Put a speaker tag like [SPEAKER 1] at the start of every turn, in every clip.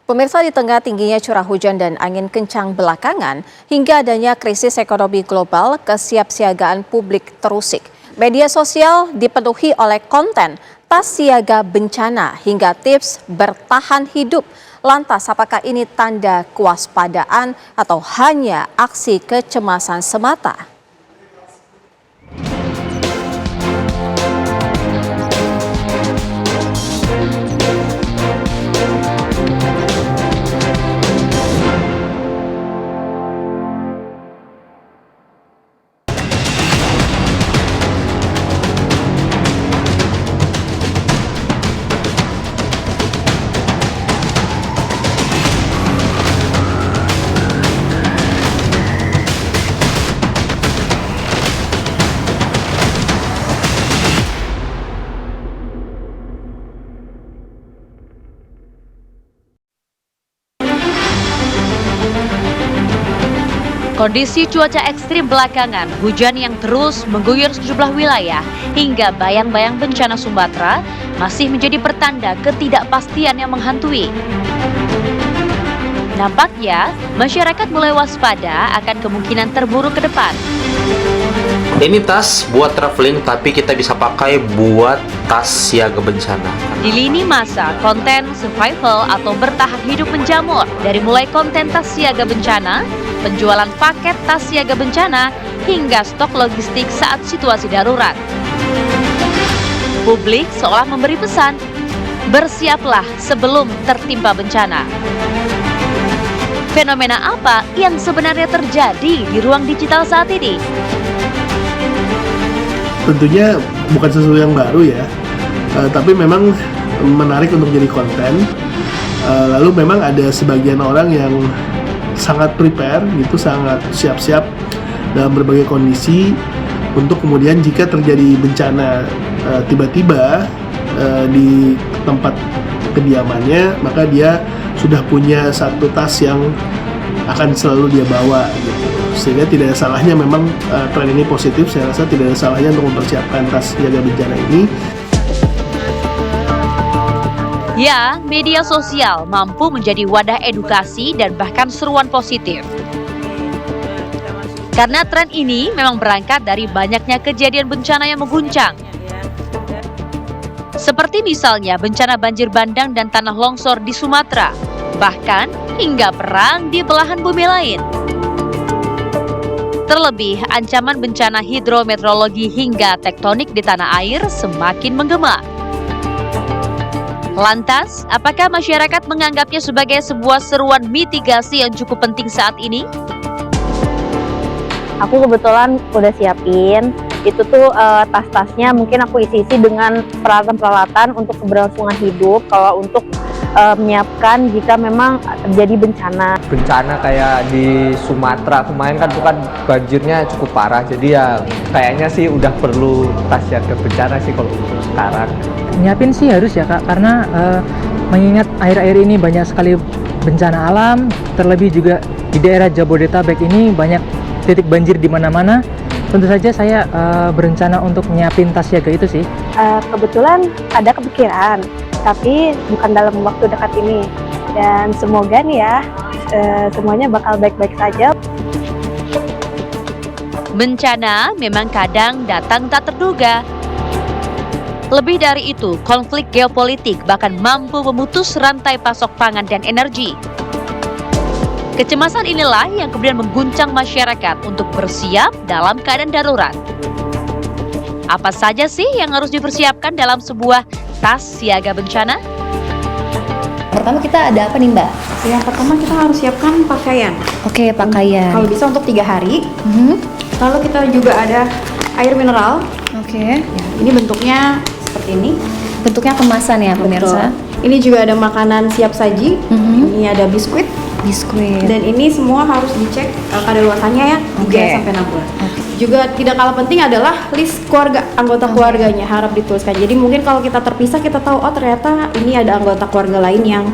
[SPEAKER 1] Pemirsa, di tengah tingginya curah hujan dan angin kencang belakangan, hingga adanya krisis ekonomi global, kesiapsiagaan publik terusik. Media sosial dipenuhi oleh konten tas siaga bencana hingga tips bertahan hidup. Lantas, apakah ini tanda kewaspadaan atau hanya aksi kecemasan semata?
[SPEAKER 2] Kondisi cuaca ekstrim belakangan, hujan yang terus mengguyur sejumlah wilayah hingga bayang-bayang bencana Sumatera masih menjadi pertanda ketidakpastian yang menghantui. Nampaknya, masyarakat mulai waspada akan kemungkinan terburuk ke depan.
[SPEAKER 3] Ini tas buat traveling, tapi kita bisa pakai buat tas siaga bencana.
[SPEAKER 2] Di lini masa, konten survival atau bertahan hidup menjamur. Dari mulai konten tas siaga bencana, penjualan paket tas siaga bencana, hingga stok logistik saat situasi darurat. Publik seolah memberi pesan, bersiaplah sebelum tertimpa bencana. Fenomena apa yang sebenarnya terjadi di ruang digital saat ini?
[SPEAKER 4] Tentunya bukan sesuatu yang baru ya, tapi memang menarik untuk jadi konten. Lalu memang ada sebagian orang yang sangat prepare gitu, sangat siap-siap dalam berbagai kondisi untuk kemudian jika terjadi bencana tiba-tiba di tempat kediamannya, maka dia sudah punya satu tas yang akan selalu dia bawa gitu. Sehingga tidak ada salahnya, memang tren ini positif. Saya rasa tidak ada salahnya untuk mempersiapkan tas siaga bencana ini.
[SPEAKER 2] Ya, media sosial mampu menjadi wadah edukasi dan bahkan seruan positif. Karena tren ini memang berangkat dari banyaknya kejadian bencana yang mengguncang. Seperti misalnya bencana banjir bandang dan tanah longsor di Sumatera, bahkan hingga perang di belahan bumi lain. Terlebih, ancaman bencana hidrometeorologi hingga tektonik di tanah air semakin menggema. Lantas, apakah masyarakat menganggapnya sebagai sebuah seruan mitigasi yang cukup penting saat ini?
[SPEAKER 5] Aku kebetulan udah siapin, itu tuh tas-tasnya mungkin aku isi-isi dengan peralatan-peralatan untuk keberlangsungan hidup. Kalau untuk menyiapkan jika memang terjadi bencana.
[SPEAKER 6] Bencana kayak di Sumatera kemarin kan, itu kan banjirnya cukup parah. Jadi ya kayaknya sih udah perlu tas siaga bencana sih kalau untuk sekarang.
[SPEAKER 7] Nyiapin sih harus ya Kak, karena mengingat akhir-akhir ini banyak sekali bencana alam, terlebih juga di daerah Jabodetabek ini banyak titik banjir di mana-mana. Tentu saja saya berencana untuk nyiapin tas siaga itu sih.
[SPEAKER 5] Kebetulan ada kepikiran, tapi bukan dalam waktu dekat ini. Dan semoga nih ya, semuanya bakal baik-baik saja.
[SPEAKER 2] Bencana memang kadang datang tak terduga. Lebih dari itu, konflik geopolitik bahkan mampu memutus rantai pasok pangan dan energi. Kecemasan inilah yang kemudian mengguncang masyarakat untuk bersiap dalam keadaan darurat. Apa saja sih yang harus dipersiapkan dalam sebuah tas siaga bencana?
[SPEAKER 8] Pertama kita ada apa nih Mbak?
[SPEAKER 9] Yang pertama kita harus siapkan pakaian.
[SPEAKER 8] Oke, pakaian.
[SPEAKER 9] Kalau bisa untuk 3 hari. Lalu kita juga ada air mineral.
[SPEAKER 8] Oke.
[SPEAKER 9] Ya, ini bentuknya seperti ini.
[SPEAKER 8] Bentuknya kemasan ya pemirsa.
[SPEAKER 9] Betul. Ini juga ada makanan siap saji. Ini ada biskuit.
[SPEAKER 8] Biskuit.
[SPEAKER 9] Dan ini semua harus dicek kadaluarsannya ya 3 sampai 6 bulan.
[SPEAKER 8] Oke.
[SPEAKER 9] juga tidak kalah penting adalah list keluarga, anggota keluarganya harap dituliskan. Jadi mungkin kalau kita terpisah, kita tahu oh ternyata ini ada anggota keluarga lain yang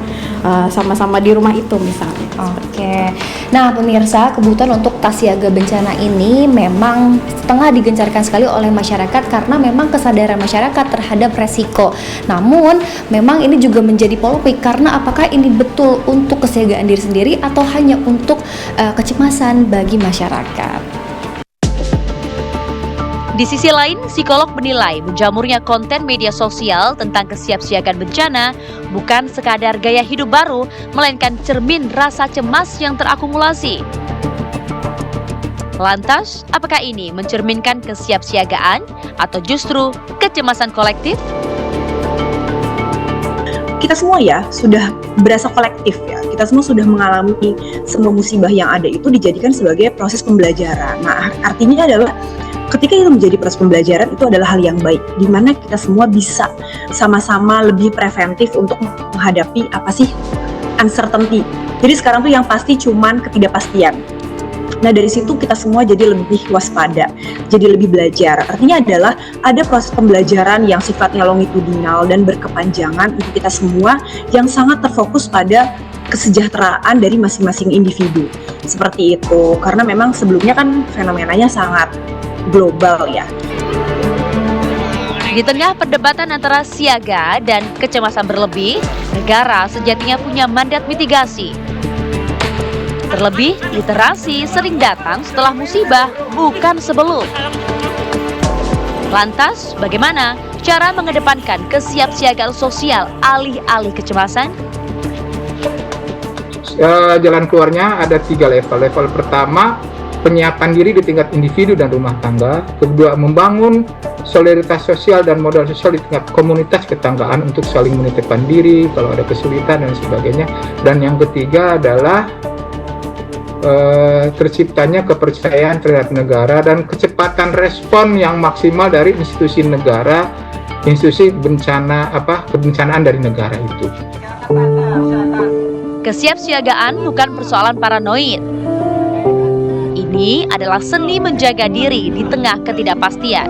[SPEAKER 9] sama-sama di rumah itu misalnya.
[SPEAKER 8] Oke. Nah, pemirsa, kebutuhan untuk tas siaga bencana ini memang tengah digencarkan sekali oleh masyarakat karena memang kesadaran masyarakat terhadap resiko. Namun, memang ini juga menjadi polemik karena apakah ini betul untuk kesiagaan diri sendiri atau hanya untuk kecemasan bagi masyarakat.
[SPEAKER 2] Di sisi lain, psikolog menilai menjamurnya konten media sosial tentang kesiapsiagaan bencana bukan sekadar gaya hidup baru, melainkan cermin rasa cemas yang terakumulasi. Lantas, apakah ini mencerminkan kesiapsiagaan atau justru kecemasan kolektif?
[SPEAKER 10] Kita semua ya sudah berasa kolektif ya. Kita semua sudah mengalami semua musibah yang ada itu dijadikan sebagai proses pembelajaran. Nah, artinya adalah ketika itu menjadi proses pembelajaran itu adalah hal yang baik, di mana kita semua bisa sama-sama lebih preventif untuk menghadapi apa sih uncertainty. Jadi sekarang tuh yang pasti cuman ketidakpastian. Nah dari situ kita semua jadi lebih waspada, jadi lebih belajar. Artinya adalah ada proses pembelajaran yang sifatnya longitudinal dan berkepanjangan untuk kita semua yang sangat terfokus pada kesejahteraan dari masing-masing individu. Seperti itu, karena memang sebelumnya kan fenomenanya sangat global ya.
[SPEAKER 2] Di tengah perdebatan antara siaga dan kecemasan berlebih, negara sejatinya punya mandat mitigasi. Terlebih, literasi sering datang setelah musibah, bukan sebelum. Lantas, bagaimana cara mengedepankan kesiapsiagaan sosial alih-alih kecemasan?
[SPEAKER 11] Jalan keluarnya ada 3 level. Level pertama, penyiapan diri di tingkat individu dan rumah tangga. Kedua, membangun solidaritas sosial dan modal sosial di tingkat komunitas ketanggaan untuk saling menitipkan diri kalau ada kesulitan dan sebagainya. Dan yang ketiga adalah terciptanya kepercayaan terhadap negara dan kecepatan respon yang maksimal dari institusi negara, institusi kebencanaan dari negara itu.
[SPEAKER 2] Kesiapsiagaan bukan persoalan paranoid. Ini adalah seni menjaga diri di tengah ketidakpastian.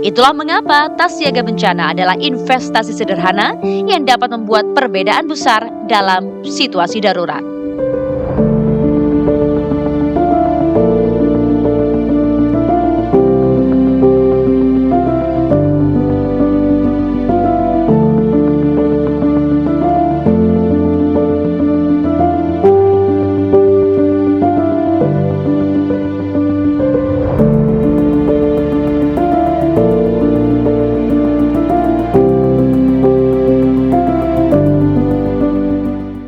[SPEAKER 2] Itulah mengapa tas siaga bencana adalah investasi sederhana yang dapat membuat perbedaan besar dalam situasi darurat.